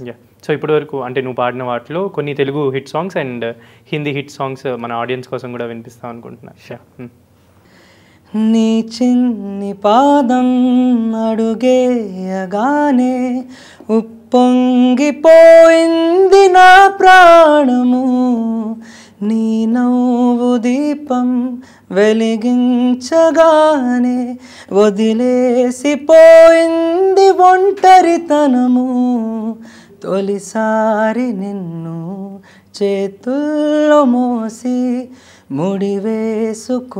Yeah. So ఇప్పటి వరకు అంటే నువ్వు పాడిన వాటిలో కొన్ని Telugu hit songs and Hindi hit songs మన ఆడియన్స్ కోసం కూడా వినిపిస్తాం అనుకుంటున్నా. నీ చిన్ని పాదం అడుగేయగానే ఉప్పొంగిపోయింది నా ప్రాణము, నీ నవ్వు దీపం వెలిగించగానే వదిలేసిపోయింది ఒంటరితనము, తొలిసారి నిన్ను చేతుల్లో మోసి ముడివేసుకున్నాను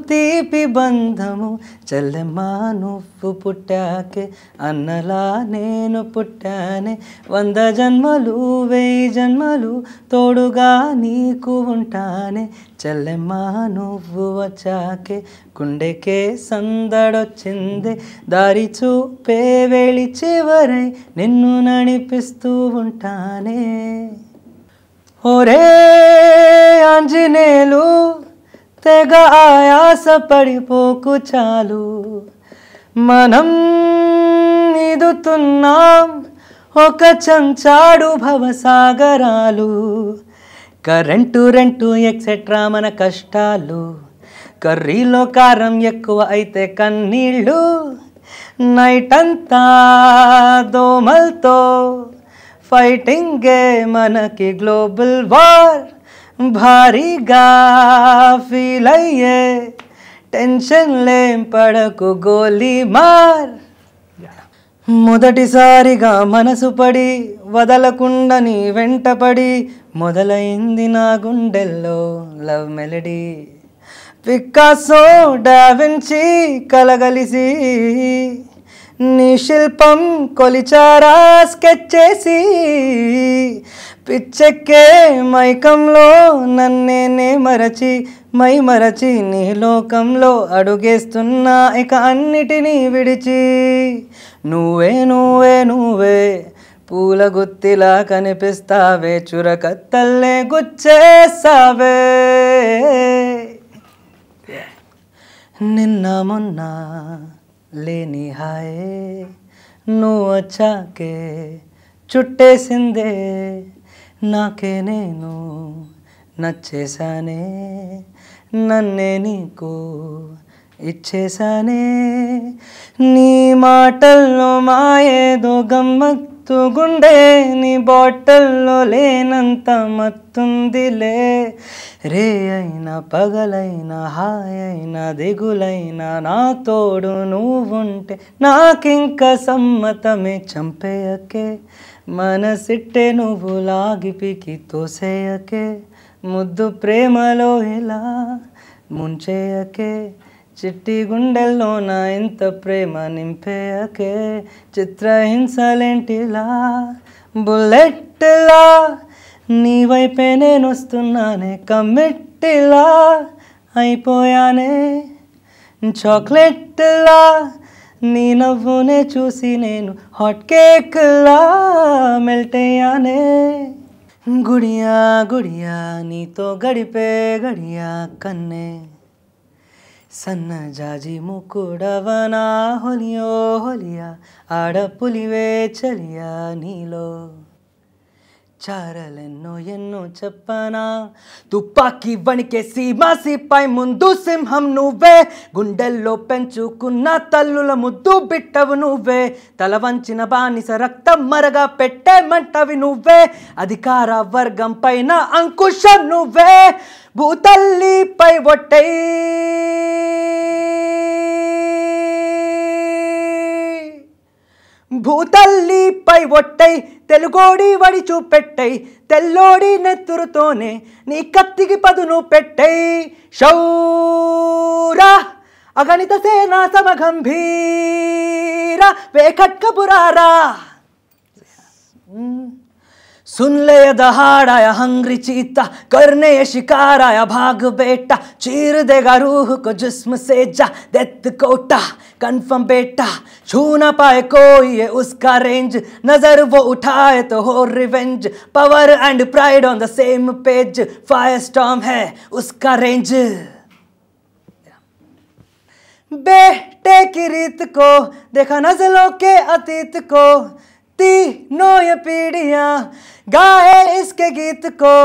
తీపి బంధము, చెల్లెమ్మా నువ్వు పుట్టాకే అన్నలా నేను పుట్టానే, 100 జన్మలు 1000 జన్మలు తోడుగా నీకు ఉంటానే, చెల్లెమ్మా నువ్వు వచ్చాకే గుండెకే సందడొచ్చిందే, దారి చూపే వేళి చివరై నిన్ను నడిపిస్తూ ఉంటానే. ఒరే ఆంజనేయులు తెగ ఆయాస పడిపోకు చాలు, మనం ఈదుతున్నాం ఒక చెంచాడు భవసాగరాలు, కరెంటు రెంటు ఎక్సెట్రా మన కష్టాలు, కర్రీలో కారం ఎక్కువ అయితే కన్నీళ్ళు, నైట్ అంతా దోమలతో ఫైటింగే మనకి గ్లోబల్ వార్, భారీగా ఫీల్ అయ్యే టెన్షన్లేం పడకు గోలీ మార్, మొదటిసారిగా మనసు పడి వదలకుండా నీ వెంటపడి మొదలైంది నా గుండెల్లో లవ్ మెలడీ, పికాసో డావిన్సీ కలగలిసి నీ శిల్పం కొలిచారా స్కెచ్ చేసి, పిచ్చెక్కే మైకంలో నన్నేనే మరచి మై మరచి నీ లోకంలో అడుగేస్తున్నా ఇక అన్నిటినీ విడిచి, నువ్వే నువ్వే నువ్వే పూల గుత్తిలా కనిపిస్తావే, చురకత్తల్లే గుచ్చేసావే, నిన్న మొన్న లేని హాయే నువ్వు వచ్చాకే చుట్టేసిందే, నాకే నేను నచ్చేసానే, నన్నే నీకు ఇచ్చేసానే, నీ మాటల్లో మాయేదో గమ్మత్తు, గుండె నీ బాటల్లో లేనంత మత్తుందిలే, రే అయినా పగలైనా హాయైనా దిగులైనా నా తోడు నువ్వుంటే నాకింక సమ్మతమే, చంపేయకే మనసిట్టే నువ్వు లాగి పీకి తోసేయకే, ముద్దు ప్రేమలో ఇలా ముంచేయకే, చిట్టి గుండెల్లో నా ఇంత ప్రేమ నింపేయకే, చిత్రహింసలేంటిలా బుల్లెట్లా నీ వైపే నేను వస్తున్నానే, కమ్మిట్టిలా అయిపోయానే, చాక్లెట్లా నీ నవ్వునే చూసి నేను హాట్ కేక్లా మెల్ట్ అయ్యానే, గుడియా గుడియా నీతో గడిపే గడియా కన్నే, సన్నజాజి ముక్కుడవనా హొలియో హొలియా, ఆడపులివే చలియా నీలో, చారలెన్నో ఎన్నో చెప్పనా, తుపాకీ వణికే సీమాసిపై ముందు సింహం నువ్వే, గుండెల్లో పెంచుకున్న తల్లుల ముద్దు బిట్టవు నువ్వే, తల వంచిన బానిస రక్తం మరగా పెట్టే మంటవి నువ్వే, అధికార వర్గం పైన అంకుశం నువ్వే, భూతల్లిపై ఒట్టై భూతల్లిపై ఒట్టై తెలుగోడి వడి చూపెట్టై, తెల్లోడి నెత్తురుతోనే నీ కత్తికి పదును పెట్టై, శౌర అగణిత సేనా సమగంభీర వేఖట్కపురారా, सुन ले दहाड़ आया हंग्री चीता, करने ये शिकार आया भाग बेटा, चीर देगा रूह को जिस्म से जा डेथ कोटा, कन्फर्म बेटा छू ना पाए कोई ये उसका रेंज, नजर वो उठाए तो हो revenge, power and pride on the same page, fire storm है उसका रेंज, बेटे की रीत को देखा नज़लों के अतीत को, तीनों ये पीढ़ियां गाए इसके गीत को,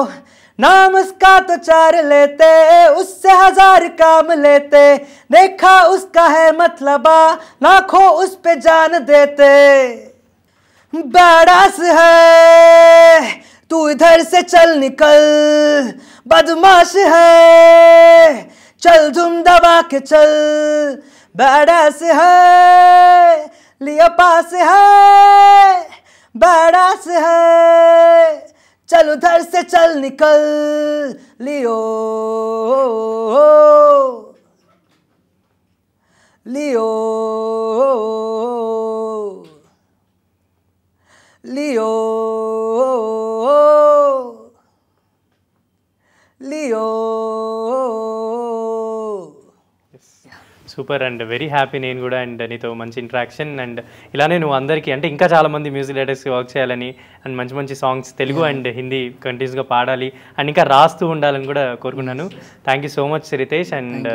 नाम उसका तो 4 लेते, उससे 1000 काम लेते, देखा उसका है मतलबा, लाखों उस पे जान देते। बड़ास है तू इधर से चल निकल, बदमाश है चल धुम दबा के चल, बड़ास है लिया पास है, बड़ास है चल उधर से चल निकल लियो लियो लियो लियो। సూపర్ అండ్ వెరీ హ్యాపీ నేను కూడా, అండ్ నీతో మంచి ఇంటరాక్షన్, అండ్ ఇలానే నువ్వు అందరికీ అంటే ఇంకా చాలామంది మ్యూజిక్ డైరెక్టర్స్కి వర్క్ చేయాలని, అండ్ మంచి మంచి సాంగ్స్ తెలుగు అండ్ హిందీ కంటిన్యూస్గా పాడాలి, అండ్ ఇంకా రాస్తూ ఉండాలని కూడా కోరుకున్నాను. Thank you so much Ritesh. And